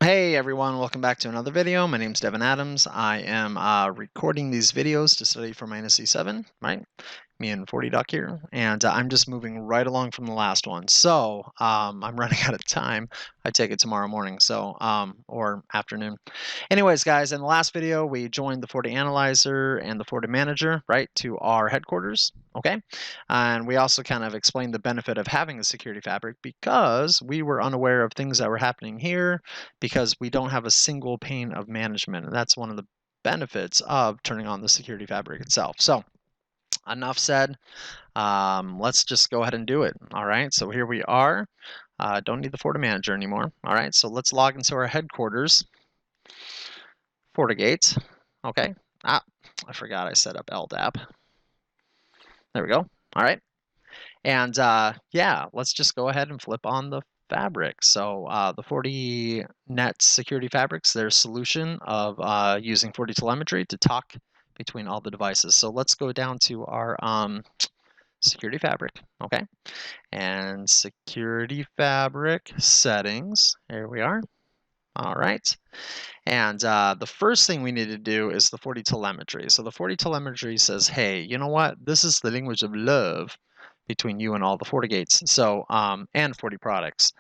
Hey everyone, welcome back to another video. My name's Devin Adams. I am recording these videos to study for my NSC7, right? Me and FortiDoc here, and I'm just moving right along from the last one. So I'm running out of time. I take it tomorrow morning, so or afternoon. Anyways, guys, in the last video, we joined the FortiAnalyzer and the FortiManager, right, to our headquarters, okay? And we also kind of explained the benefit of having a security fabric because we were unaware of things that were happening here because we don't have a single pane of management. And that's one of the benefits of turning on the security fabric itself. So enough said. Let's just go ahead and do it. All right, so here we are. Don't need the FortiManager anymore. All right, so let's log into our headquarters. FortiGates. Okay. I forgot I set up LDAP. There we go. All right. And yeah, let's just go ahead and flip on the fabric. So the Fortinet security fabrics, their solution of using FortiTelemetry to talk between all the devices. So let's go down to our security fabric, okay? And security fabric settings, here we are. All right. And the first thing we need to do is the FortiTelemetry. So the FortiTelemetry says, hey, you know what? This is the language of love between you and all the FortiGates. So, and Forti products.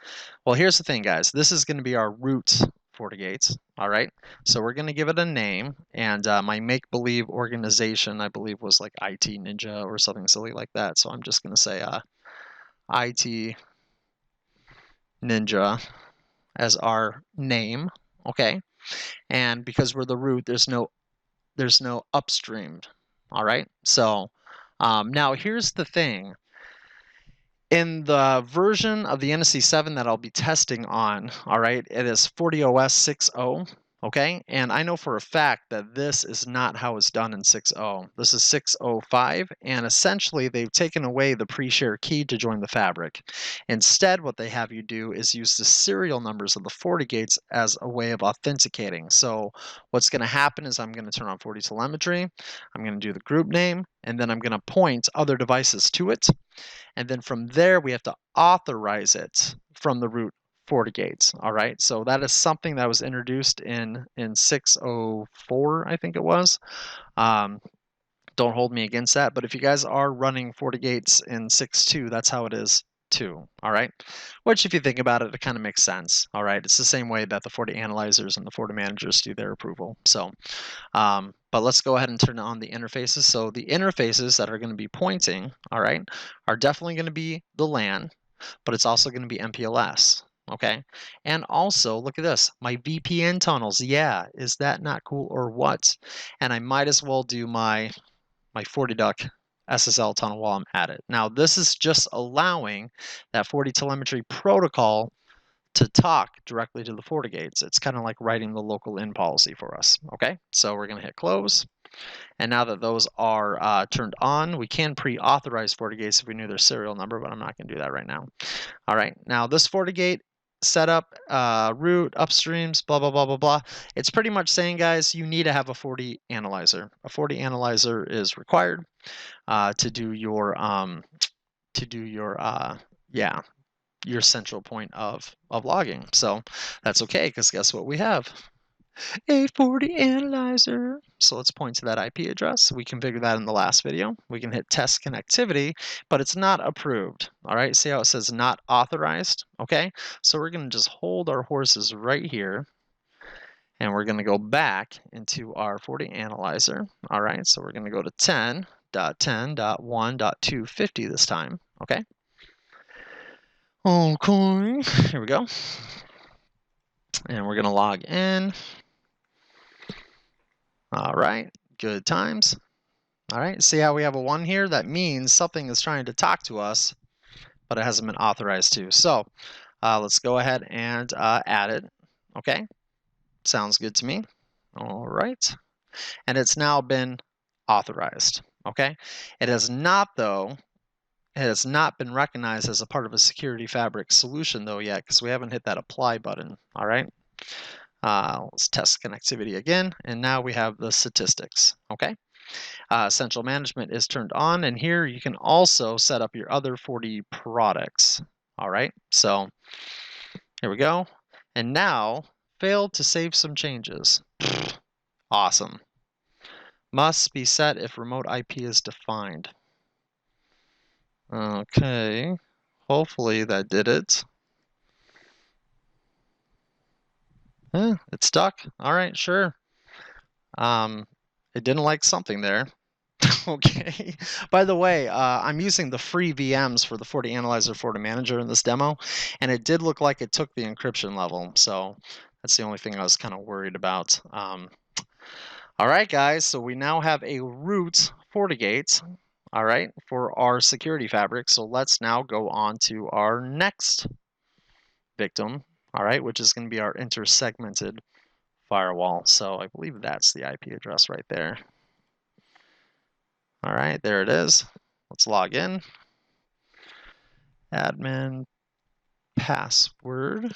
Well, here's the thing, guys. This is going to be our root FortiGates. All right. So we're going to give it a name. And my make-believe organization, I believe, was like IT Ninja or something silly like that. So I'm just going to say IT Ninja as our name. Okay. And because we're the root, there's no upstream. All right. So now here's the thing. In the version of the NSC7 that I'll be testing on, all right, it is FortiOS 6.0, okay? And I know for a fact that this is not how it's done in 6.0. This is 6.05, and essentially they've taken away the pre-share key to join the fabric. Instead, what they have you do is use the serial numbers of the FortiGates as a way of authenticating. So what's going to happen is I'm going to turn on FortiTelemetry, I'm going to do the group name, and then I'm going to point other devices to it. And then from there, we have to authorize it from the root FortiGates. All right. So that is something that was introduced in 6.04, I think it was. Don't hold me against that. But if you guys are running FortiGates in 6.2, that's how it is too. All right. Which, if you think about it, it kind of makes sense. All right. It's the same way that the FortiAnalyzers and the FortiManagers do their approval. So, but let's go ahead and turn on the interfaces. So the interfaces that are going to be pointing, all right, are definitely going to be the LAN, but it's also going to be MPLS. Okay. And also, look at this, my VPN tunnels. Yeah, is that not cool or what? And I might as well do my FortiDuck SSL tunnel while I'm at it. Now, this is just allowing that FortiTelemetry protocol to talk directly to the FortiGates. It's kind of like writing the local in policy for us. Okay, so we're going to hit close. And now that those are turned on, we can pre-authorize FortiGates if we knew their serial number, but I'm not going to do that right now. All right, now this FortiGate setup, root, upstreams, blah, blah, blah, blah, blah. It's pretty much saying, guys, you need to have a FortiAnalyzer. A FortiAnalyzer is required to do your, yeah, your central point of logging. So that's okay, because guess what we have? A FortiAnalyzer. So let's point to that IP address. We configured that in the last video. We can hit test connectivity, but it's not approved. All right, see how it says not authorized? Okay, so we're going to just hold our horses right here, and we're going to go back into our FortiAnalyzer. All right, so we're going to go to 10.10.1.250 this time. Okay. Okay, here we go. And we're going to log in. All right, good times. All right, see how we have a 1 here? That means something is trying to talk to us, but it hasn't been authorized to. So let's go ahead and add it. Okay, sounds good to me. All right, and it's now been authorized. Okay, it has not, though. It has not been recognized as a part of a security fabric solution, though, yet, because we haven't hit that apply button. All right. Let's test connectivity again, and now we have the statistics. Okay. Central management is turned on, and here you can also set up your other Forti products. All right. So here we go. And now failed to save some changes. Awesome. Must be set if remote IP is defined. Okay. Hopefully that did it. It stuck. All right, sure. It didn't like something there. Okay. By the way, I'm using the free VMs for the FortiAnalyzer, FortiManager in this demo, and it did look like it took the encryption level. So that's the only thing I was kind of worried about. All right, guys. So we now have a root FortiGate, all right, for our security fabric. So let's now go on to our next victim, all right, which is going to be our intersegmented firewall. So I believe that's the IP address right there. All right, there it is. Let's log in. Admin password.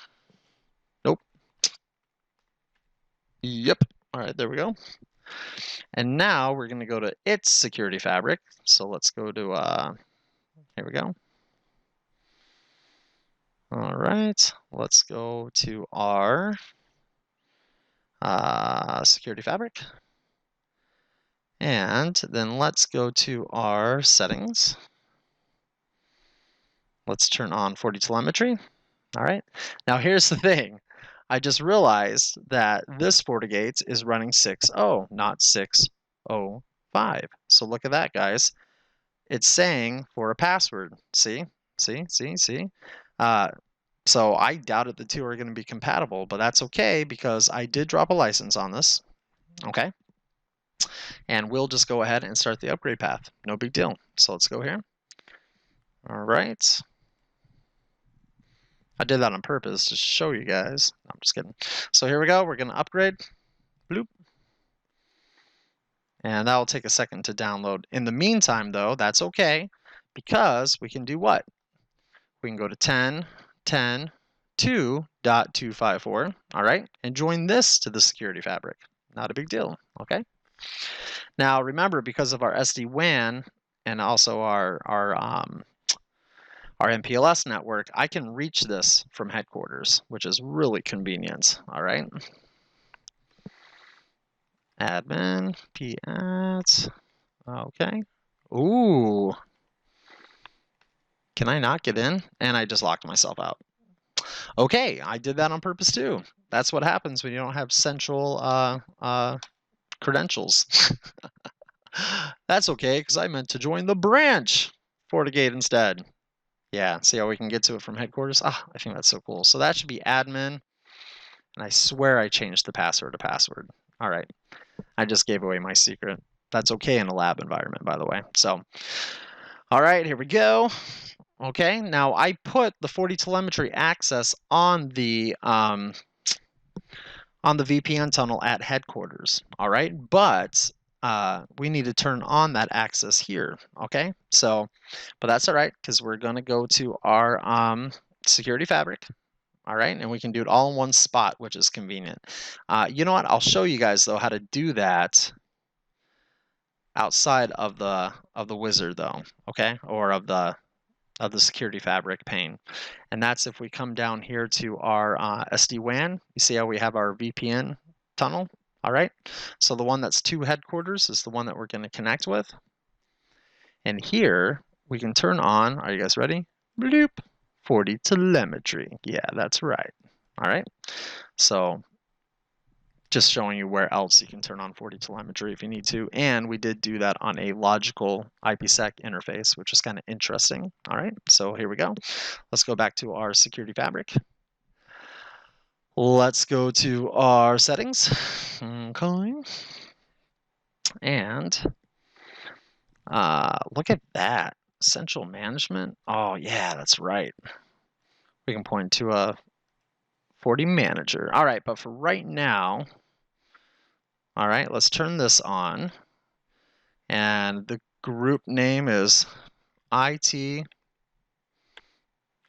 Nope. Yep. All right, there we go. And now we're going to go to its security fabric. So let's go to, here we go. All right, let's go to our security fabric. And then let's go to our settings. Let's turn on FortiTelemetry. All right. Now here's the thing. I just realized that this FortiGate is running 6.0, not 6.05. So look at that, guys. It's saying for a password. See? So I doubted the two are going to be compatible, but that's okay because I did drop a license on this. Okay. And we'll just go ahead and start the upgrade path. No big deal. So let's go here. All right. I did that on purpose to show you guys. No, I'm just kidding. So here we go. We're going to upgrade. Bloop. And that will take a second to download. In the meantime, though, that's okay because we can do what? We can go to 10.10.2.254, all right, and join this to the security fabric. Not a big deal, okay? Now, remember, because of our SD-WAN and also our MPLS network, I can reach this from headquarters, which is really convenient, all right? Admin, p@, okay. Ooh. Can I not get in? And I just locked myself out. Okay, I did that on purpose too. That's what happens when you don't have central credentials. That's okay, because I meant to join the branch FortiGate instead. Yeah, see how we can get to it from headquarters? Ah, I think that's so cool. So that should be admin. And I swear I changed the password to password. All right. I just gave away my secret. That's okay in a lab environment, by the way. So, all right, here we go. Okay, now I put the FortiTelemetry access on the VPN tunnel at headquarters. All right, but we need to turn on that access here. Okay, so, but that's all right because we're going to go to our security fabric. All right, and we can do it all in one spot, which is convenient. You know what? I'll show you guys though how to do that outside of the wizard though. Okay, or of the security fabric pane. And that's if we come down here to our SD-WAN. You see how we have our VPN tunnel? All right. So the one that's to headquarters is the one that we're going to connect with. And here we can turn on, are you guys ready? Bloop. FortiTelemetry. Yeah, that's right. All right. So just showing you where else you can turn on FortiTelemetry if you need to. And we did do that on a logical IPsec interface, which is kind of interesting. All right, so here we go. Let's go back to our security fabric. Let's go to our settings. Okay. And look at that. Central management. Oh, yeah, that's right. We can point to a FortiManager. All right, but for right now, all right, let's turn this on. And the group name is IT.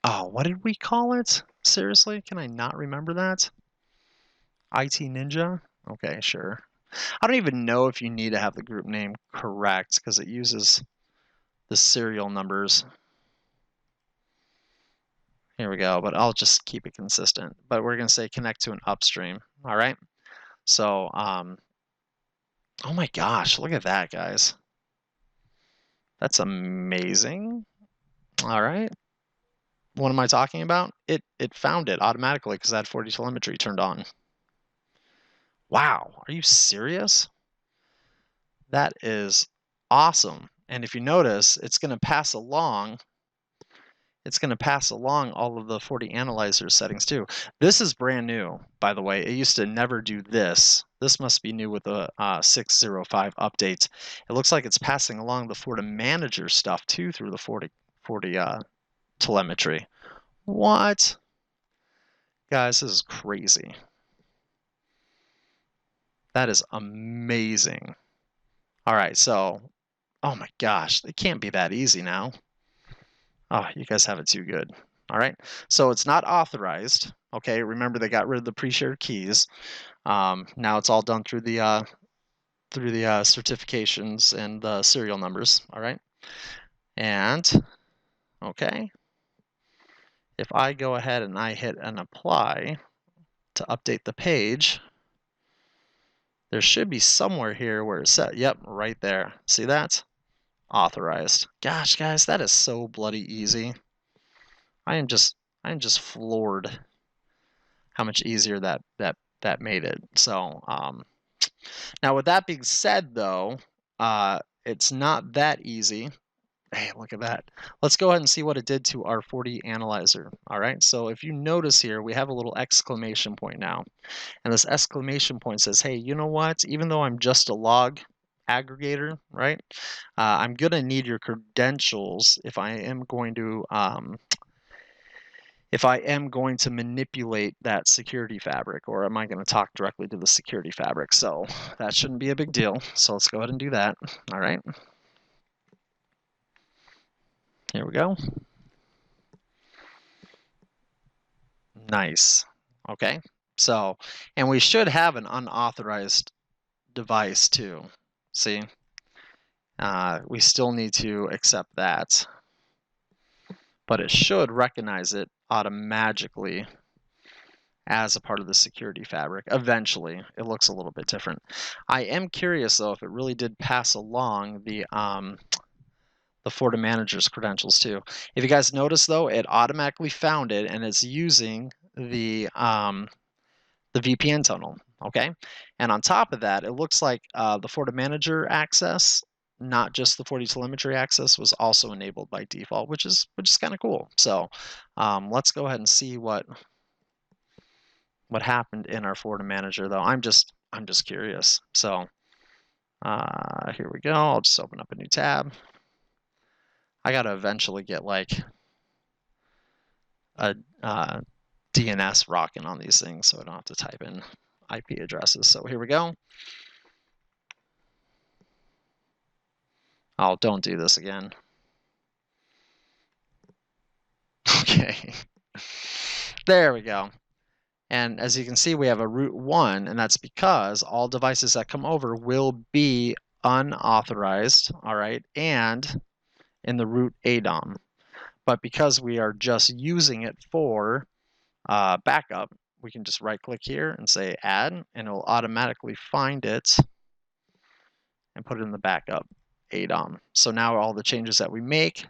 Oh, what did we call it? Seriously, can I not remember that? IT Ninja? Okay, sure. I don't even know if you need to have the group name correct because it uses the serial numbers. Here we go, but I'll just keep it consistent. But we're going to say connect to an upstream. All right. So, oh my gosh, look at that, guys. That's amazing. All right. What am I talking about? It found it automatically because I had FortiTelemetry turned on. Wow, are you serious? That is awesome. And if you notice, it's going to pass along all of the FortiAnalyzer settings too. This is brand new, by the way. It used to never do this. This must be new with the 6.05 updates. It looks like it's passing along the FortiManager stuff too through the Forti telemetry. What? Guys, this is crazy. That is amazing. All right, so, oh my gosh, it can't be that easy now. Oh, you guys have it too good. All right, so it's not authorized. Okay, remember they got rid of the pre-shared keys. Now it's all done through the certifications and the serial numbers. All right, and okay, if I go ahead and I hit an apply to update the page, there should be somewhere here where it's set. Yep, right there. See that? Authorized. Gosh, guys, that is so bloody easy. I am just floored how much easier that made it. So now with that being said, though, it's not that easy. Hey, look at that. Let's go ahead and see what it did to our FortiAnalyzer. All right, so if you notice here, we have a little exclamation point now. And this exclamation point says, hey, you know what? Even though I'm just a log aggregator, right? I'm going to need your credentials if I am going to manipulate that security fabric, or am I going to talk directly to the security fabric? So that shouldn't be a big deal. So let's go ahead and do that. All right. Here we go. Nice. Okay. So, and we should have an unauthorized device too. See? We still need to accept that, but it should recognize it automatically as a part of the security fabric. Eventually, it looks a little bit different. I am curious though if it really did pass along the FortiManager's credentials too. If you guys notice though, it automatically found it and it's using the VPN tunnel. Okay, and on top of that, it looks like the FortiManager access, not just the FortiTelemetry access, was also enabled by default, which is kind of cool. So let's go ahead and see what happened in our FortiManager though. I'm just curious. So here we go. I'll just open up a new tab. I gotta eventually get like a DNS rocking on these things so I don't have to type in IP addresses. So here we go. Oh, don't do this again. Okay. There we go. And as you can see, we have a root 1, and that's because all devices that come over will be unauthorized, all right, and in the root ADOM. But because we are just using it for backup, we can just right-click here and say add, and it will automatically find it and put it in the backup ADOM. So now all the changes that we make,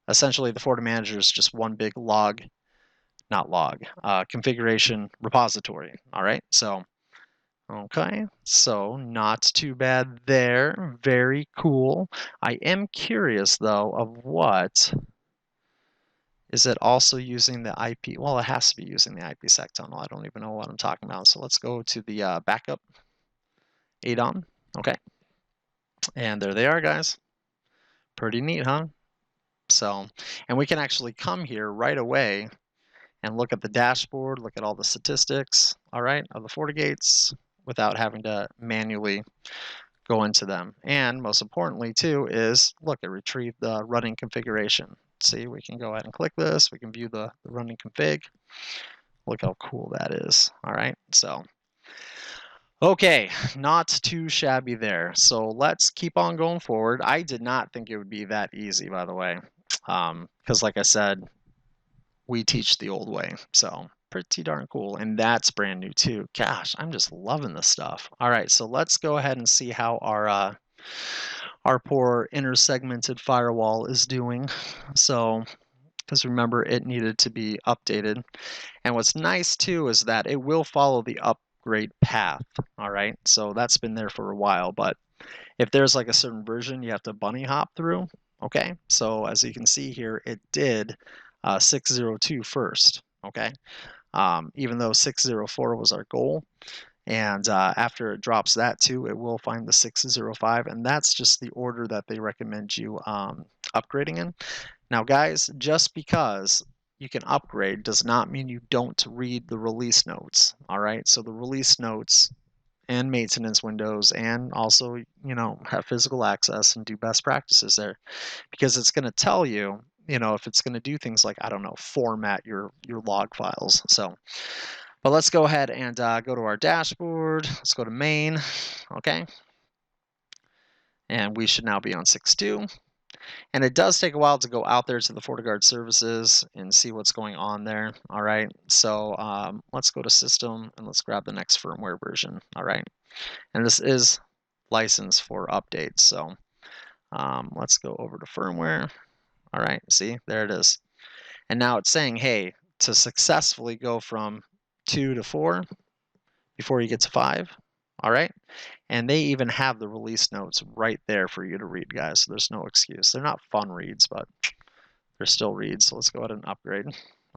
essentially the FortiManager is just one big configuration repository. All right, so okay, so not too bad there. Very cool. I am curious though of what is it also using the IP? Well, it has to be using the IPsec tunnel. I don't even know what I'm talking about. So let's go to the backup ADOM. Okay, and there they are, guys. Pretty neat, huh? So, and we can actually come here right away and look at the dashboard, look at all the statistics, all right, of the FortiGates without having to manually go into them. And most importantly too is, look, it retrieved the running configuration. See, we can go ahead and click this. We can view the running config. Look how cool that is. All right, so okay, not too shabby there. So let's keep on going forward. I did not think it would be that easy, by the way, because like I said, we teach the old way. So pretty darn cool. And that's brand new too. Gosh, I'm just loving this stuff. All right, so let's go ahead and see how our poor intersegmented firewall is doing. So, because remember, it needed to be updated. And what's nice too is that it will follow the upgrade path. All right, so that's been there for a while, but if there's like a certain version you have to bunny hop through, okay? So as you can see here, it did 602 first, okay? Even though 604 was our goal. And after it drops that too, it will find the 605, and that's just the order that they recommend you upgrading in. Now guys, just because you can upgrade does not mean you don't read the release notes, all right? So the release notes and maintenance windows, and also, you know, have physical access and do best practices there, because it's going to tell you, you know, if it's going to do things like, I don't know, format your log files. So, but let's go ahead and go to our dashboard. Let's go to main, okay? And we should now be on 6.2. And it does take a while to go out there to the FortiGuard services and see what's going on there. All right, so let's go to system and let's grab the next firmware version. All right, and this is licensed for updates. So let's go over to firmware. All right, see, there it is. And now it's saying, hey, to successfully go from 2 to 4 before you get to 5. All right, and they even have the release notes right there for you to read, guys. So there's no excuse. They're not fun reads, but they're still reads. So let's go ahead and upgrade.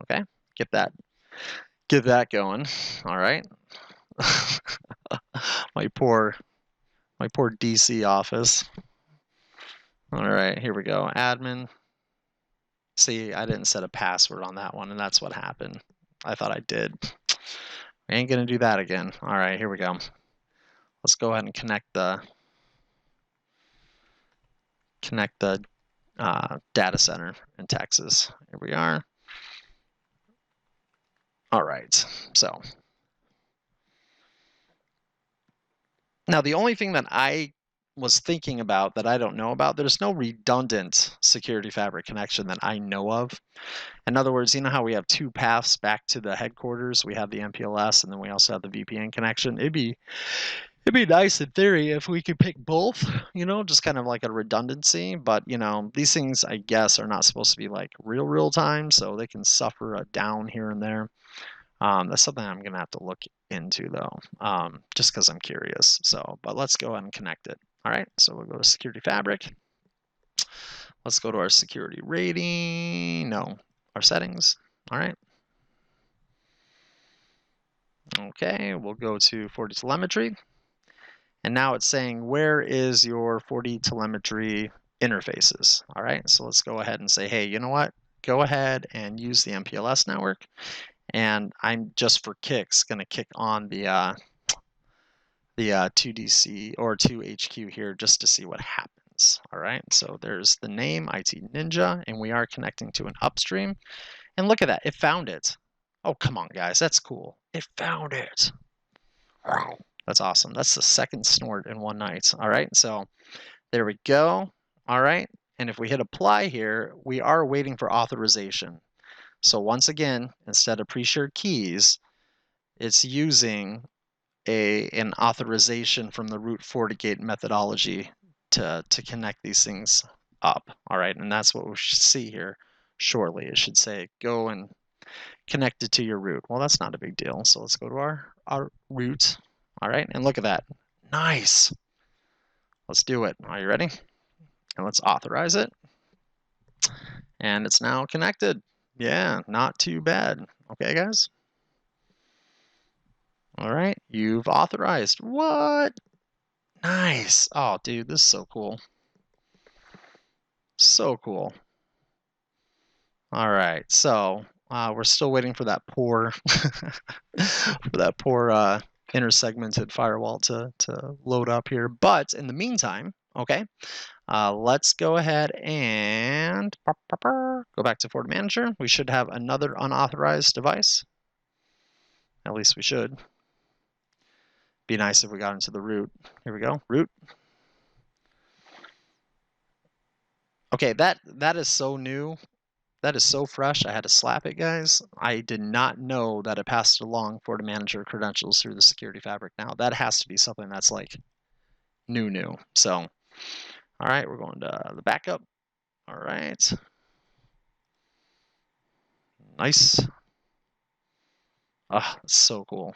Okay, get that going. All right. my poor DC office. All right, here we go. Admin. See, I didn't set a password on that one, and that's what happened. I thought I did. I ain't gonna do that again. All right, here we go. Let's go ahead and connect the data center in Texas. Here we are. All right, so now the only thing that I was thinking about that I don't know about, there's no redundant security fabric connection that I know of. In other words, you know how we have two paths back to the headquarters? We have the MPLS and then we also have the VPN connection. It'd be nice in theory if we could pick both, you know, just kind of like a redundancy. But, you know, these things, I guess, are not supposed to be like real time, so they can suffer a down here and there. That's something I'm going to have to look into, though, just because I'm curious. So, but let's go ahead and connect it. All right, so we'll go to Security Fabric. Let's go to our security rating. No, our settings. All right. Okay, we'll go to FortiTelemetry. And now it's saying, where is your FortiTelemetry interfaces? All right, so let's go ahead and say, hey, you know what? Go ahead and use the MPLS network. And I'm just for kicks going to kick on the 2DC or 2HQ here just to see what happens. All right, so there's the name IT Ninja, and we are connecting to an upstream. And look at that, it found it. Oh, come on, guys, that's cool. It found it. Wow. That's awesome. That's the second snort in one night. All right, so there we go. All right, and if we hit apply here, we are waiting for authorization. So once again, instead of pre-shared keys, it's using an authorization from the root FortiGate methodology to connect these things up. All right, and that's what we should see here shortly. It should say go and connect it to your root. Well, that's not a big deal. So let's go to our root. All right, and look at that. Nice. Let's do it. Are you ready? And let's authorize it. And it's now connected. Yeah, not too bad. Okay, guys. All right, you've authorized. What? Nice. Oh, dude, this is so cool. So cool. All right, so we're still waiting for that poor, intersegmented firewall to load up here. But in the meantime, okay, let's go ahead and go back to FortiManager. We should have another unauthorized device. At least we should. Be nice if we got into the root. Here we go, root. Okay, that is so new That is so fresh. I had to slap it, guys. I did not know that it passed along FortiManager credentials through the security fabric. Now that has to be something that's like new. So, all right, we're going to the backup. All right. Nice. Oh, so cool.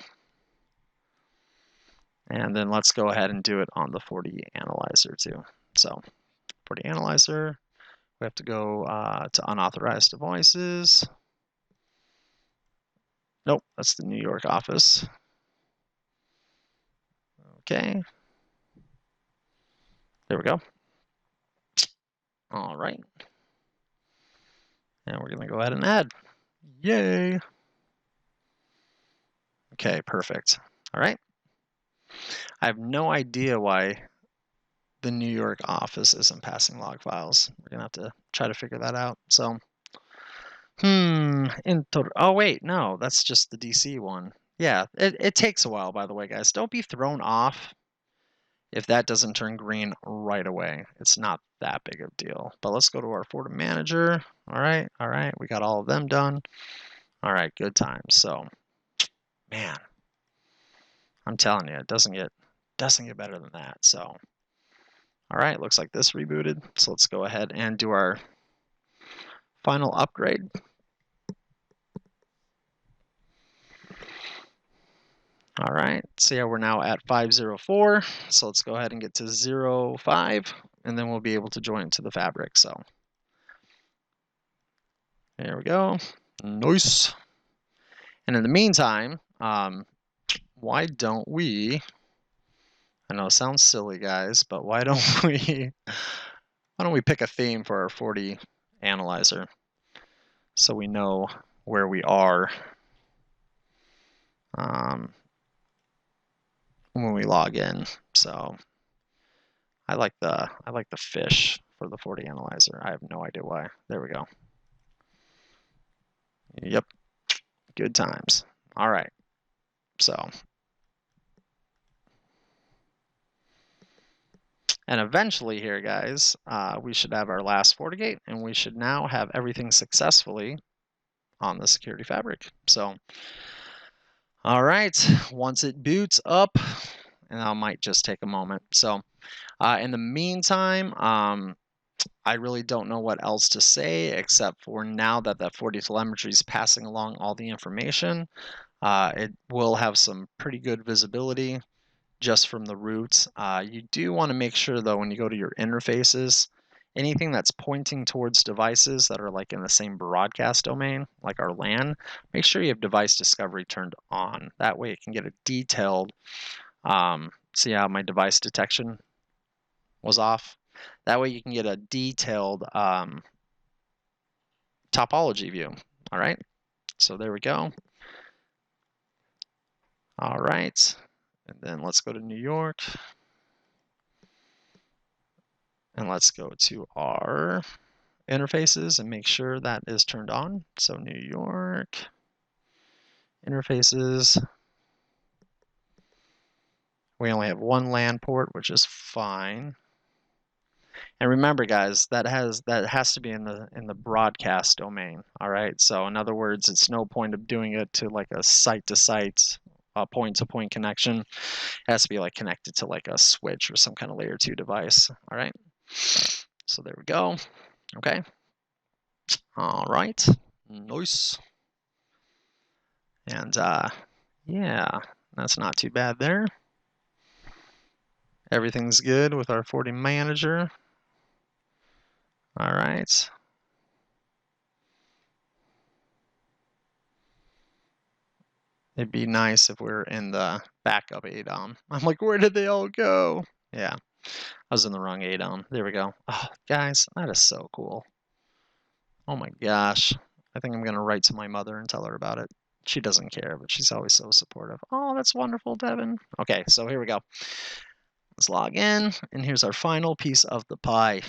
And then let's go ahead and do it on the FortiAnalyzer too. So FortiAnalyzer, we have to go to unauthorized devices. Nope, that's the New York office. Okay. There we go. All right. And we're going to go ahead and add. Yay. Okay, perfect. All right. I have no idea why the New York office isn't passing log files. We're going to have to try to figure that out. So, oh, wait, no, that's just the DC one. Yeah, it takes a while, by the way, guys. Don't be thrown off if that doesn't turn green right away. It's not that big of a deal. But let's go to our FortiManager. All right, we got all of them done. All right, good times. So, man, I'm telling you, it doesn't get better than that. So, all right, looks like this rebooted. So let's go ahead and do our final upgrade. All right, so yeah, we're now at 504. So let's go ahead and get to 05, and then we'll be able to join to the fabric. So there we go. Nice. And in the meantime, why don't we, I know it sounds silly, guys, but why don't we pick a theme for our FortiAnalyzer so we know where we are when we log in. So I like the fish for the FortiAnalyzer. I have no idea why. There we go. Yep. Good times. All right. So, and eventually here, guys, we should have our last FortiGate, and we should now have everything successfully on the security fabric. So, all right, once it boots up, and that might just take a moment. So, in the meantime, I really don't know what else to say except for now that the FortiTelemetry is passing along all the information, it will have some pretty good visibility just from the root. You do want to make sure, though, when you go to your interfaces, anything that's pointing towards devices that are like in the same broadcast domain, like our LAN, make sure you have device discovery turned on. That way it can get a detailed, see how my device detection was off? That way you can get a detailed topology view. All right, so there we go. All right, and then let's go to New York. And let's go to our interfaces and make sure that is turned on. So New York, interfaces. We only have one LAN port, which is fine. And remember, guys, that has to be in the broadcast domain. All right. So in other words, it's no point of doing it to like a site-to-site, point-to-point connection. It has to be like connected to like a switch or some kind of layer 2 device. All right. So there we go. Okay. All right. Nice. And yeah, that's not too bad there. Everything's good with our FortiManager. All right. It'd be nice if we were in the backup ADOM. I'm like, where did they all go? Yeah, I was in the wrong ADOM. There we go. Oh, guys, that is so cool. Oh my gosh. I think I'm going to write to my mother and tell her about it. She doesn't care, but she's always so supportive. Oh, that's wonderful, Devin. Okay, so here we go. Let's log in, and here's our final piece of the pie.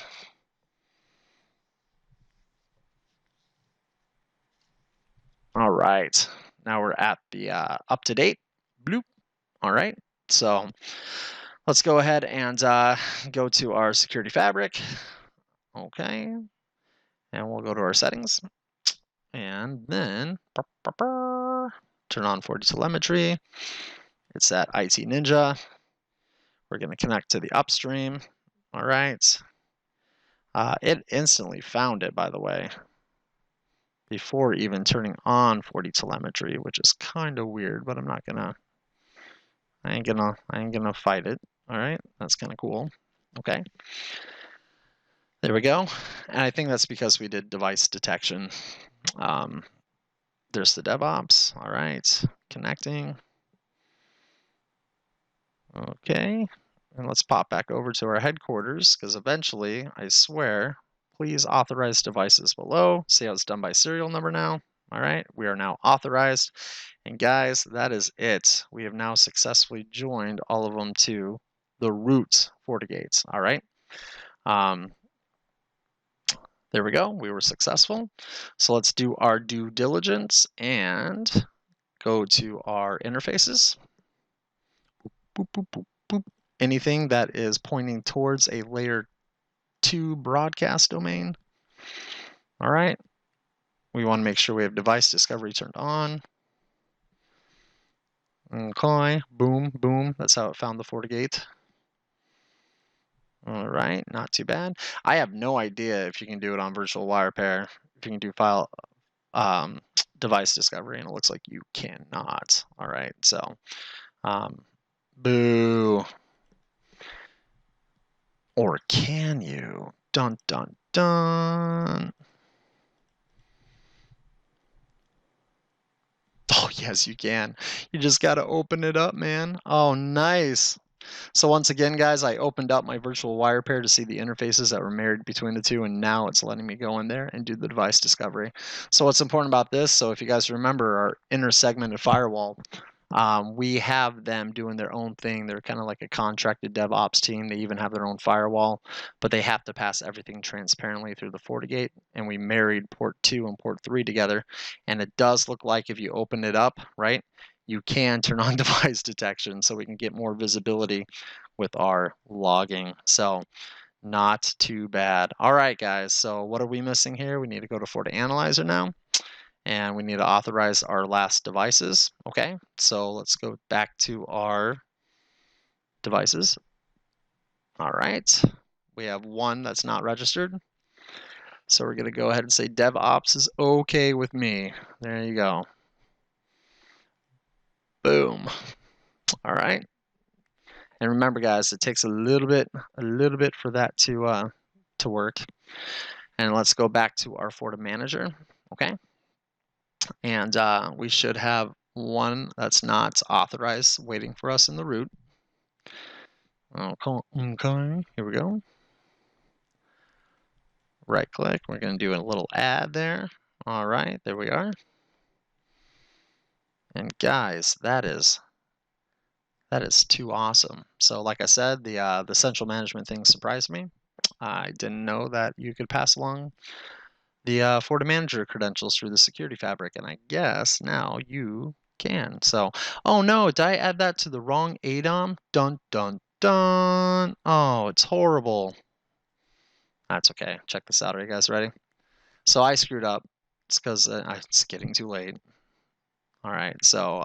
All right, now we're at the up-to-date bloop. All right, so let's go ahead and go to our security fabric. Okay, and we'll go to our settings. And then turn on FortiTelemetry. It's that IT Ninja. We're going to connect to the upstream. All right. It instantly found it, by the way, before even turning on FortiTelemetry, which is kind of weird, but I ain't gonna fight it. All right, that's kind of cool. Okay, there we go. And I think that's because we did device detection. There's the DevOps. All right, connecting. Okay, and let's pop back over to our headquarters, because eventually, I swear, please authorize devices below. See how it's done by serial number now? All right, we are now authorized. And guys, that is it. We have now successfully joined all of them to the root FortiGates. All right. There we go. We were successful. So let's do our due diligence and go to our interfaces. Boop, boop, boop, boop. Anything that is pointing towards a layer 2 broadcast domain. All right. We want to make sure we have device discovery turned on. Okay. Boom, boom. That's how it found the FortiGate. All right. Not too bad. I have no idea if you can do it on virtual wire pair. If you can do file device discovery, and it looks like you cannot. All right. So, boo. Or can you? Dun, dun, dun. Oh, yes, you can. You just got to open it up, man. Oh, nice. So once again, guys, I opened up my virtual wire pair to see the interfaces that were married between the two, and now it's letting me go in there and do the device discovery. So what's important about this, so if you guys remember our inter-segmented firewall, we have them doing their own thing. They're kind of like a contracted DevOps team. They even have their own firewall, but they have to pass everything transparently through the FortiGate, and we married port 2 and port 3 together, and it does look like if you open it up, right, you can turn on device detection so we can get more visibility with our logging. So not too bad. All right, guys, so what are we missing here? We need to go to FortiAnalyzer now, and we need to authorize our last devices. Okay, so let's go back to our devices. All right, we have one that's not registered. So we're going to go ahead and say DevOps is okay with me. There you go. Boom. All right. And remember, guys, it takes a little bit for that to work. And let's go back to our FortiManager. Okay. And we should have one that's not authorized waiting for us in the root. Okay, here we go. Right click, we're going to do a little add there. All right, there we are. And guys, that is too awesome. So like I said, the central management thing surprised me. I didn't know that you could pass along the FortiManager credentials through the security fabric, and I guess now you can. So, oh no, did I add that to the wrong ADOM? Dun, dun, dun. Oh, it's horrible. That's okay. Check this out. Are you guys ready? So I screwed up. It's because it's getting too late. All right, so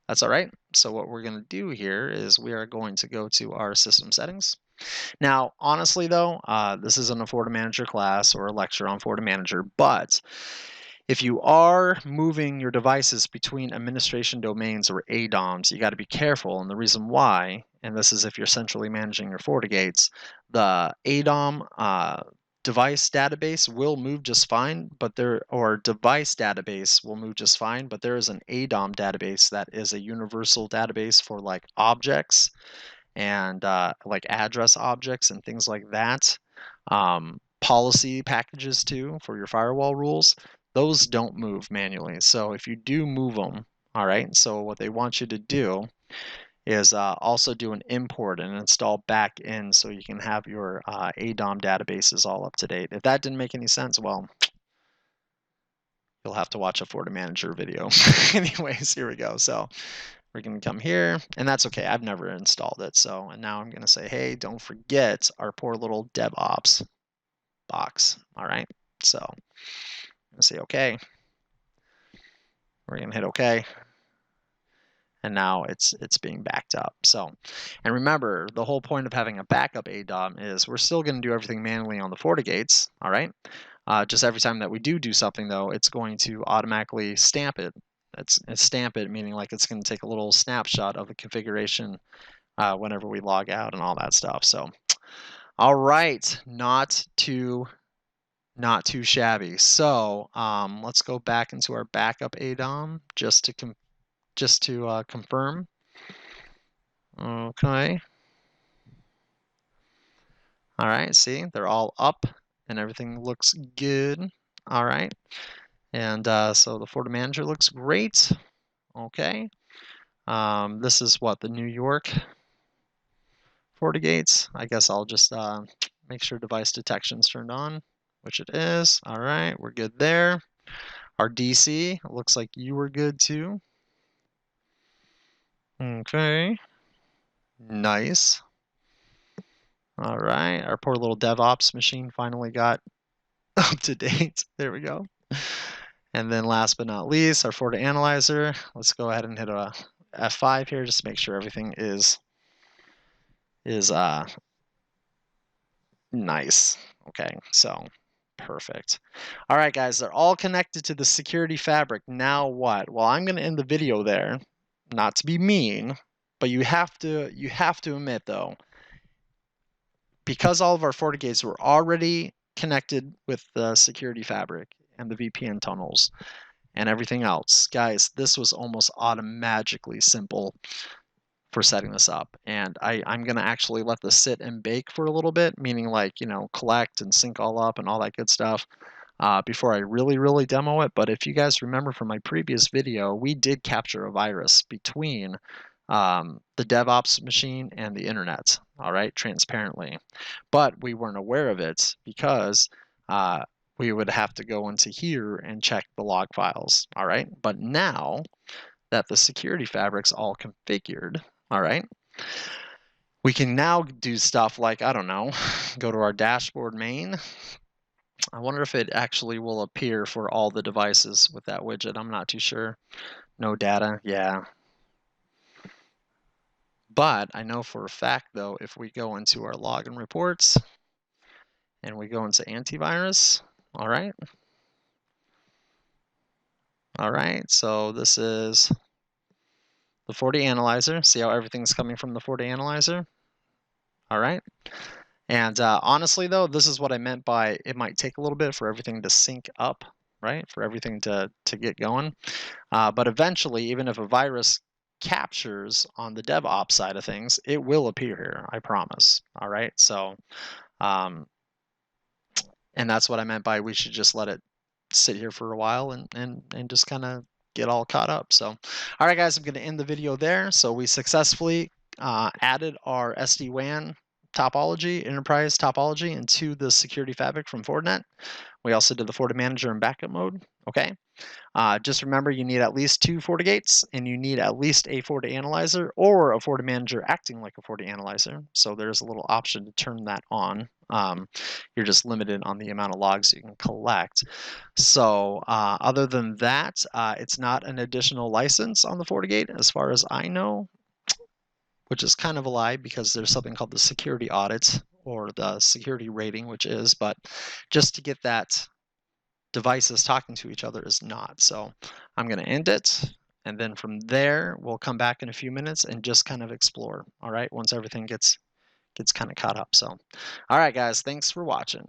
that's all right. So what we're going to do here is we are going to go to our system settings. Now, honestly, though, this isn't a FortiManager class or a lecture on FortiManager, but if you are moving your devices between administration domains or ADOMs, you got to be careful. And the reason why, and this is if you're centrally managing your FortiGates, the ADOM device database will move just fine, but device database will move just fine, but there is an ADOM database that is a universal database for like objects and like address objects and things like that. Policy packages too for your firewall rules. Those don't move manually. So if you do move them, all right, so what they want you to do is also do an import and install back in so you can have your ADOM databases all up to date. If that didn't make any sense, well, you'll have to watch a FortiManager video. Anyways, here we go. So we're going to come here, and that's okay. I've never installed it. So, and now I'm going to say, hey, don't forget our poor little DevOps box. All right. So I'm going to say, okay. We're going to hit OK. And now it's being backed up. So, and remember, the whole point of having a backup ADOM is we're still going to do everything manually on the FortiGates, all right? Just every time that we do something, though, it's going to automatically stamp it. It's stamp it, meaning like it's going to take a little snapshot of the configuration whenever we log out and all that stuff. So, all right, not too shabby. So let's go back into our backup ADOM just to confirm. Okay. All right, see, they're all up and everything looks good. All right. And so the FortiManager looks great. Okay. This is what, the New York FortiGates. I guess I'll just make sure device detection's turned on, which it is. All right, we're good there. Our DC, it looks like you were good too. Okay. Nice. All right, our poor little DevOps machine finally got up to date. There we go. And then last but not least, our FortiAnalyzer. Let's go ahead and hit a F5 here just to make sure everything is nice. Okay, so perfect. All right, guys, they're all connected to the security fabric. Now what? Well, I'm going to end the video there. Not to be mean, but you have to admit though, because all of our FortiGates were already connected with the security fabric and the VPN tunnels and everything else, guys, this was almost automatically simple for setting this up. And I'm going to actually let this sit and bake for a little bit, meaning like, you know, collect and sync all up and all that good stuff before I really demo it. But if you guys remember from my previous video, we did capture a virus between the DevOps machine and the internet, all right, transparently. But we weren't aware of it because we would have to go into here and check the log files, all right? But now that the security fabric's all configured, all right, we can now do stuff like, I don't know, go to our dashboard main. I wonder if it actually will appear for all the devices with that widget. I'm not too sure. No data, yeah. But I know for a fact, though, if we go into our login reports and we go into antivirus, all right. All right, so this is the FortiAnalyzer. See how everything's coming from the FortiAnalyzer? All right. And honestly, though, this is what I meant by it might take a little bit for everything to sync up, right? For everything to get going. But eventually, even if a virus captures on the DevOps side of things, it will appear here, I promise. All right. So, and that's what I meant by we should just let it sit here for a while and just kind of get all caught up. So, all right, guys, I'm going to end the video there. So we successfully added our SD-WAN topology, enterprise topology into the security fabric from Fortinet. We also did the FortiManager in backup mode. Okay. Just remember, you need at least 2 FortiGates, and you need at least a FortiAnalyzer or a FortiManager acting like a FortiAnalyzer. So there's a little option to turn that on. You're just limited on the amount of logs you can collect. So other than that, it's not an additional license on the FortiGate as far as I know, which is kind of a lie because there's something called the security audit or the security rating, which is, but just to get that devices talking to each other is not. So I'm going to end it. And then from there, we'll come back in a few minutes and just kind of explore. All right. Once everything gets kind of caught up. So, all right, guys, thanks for watching.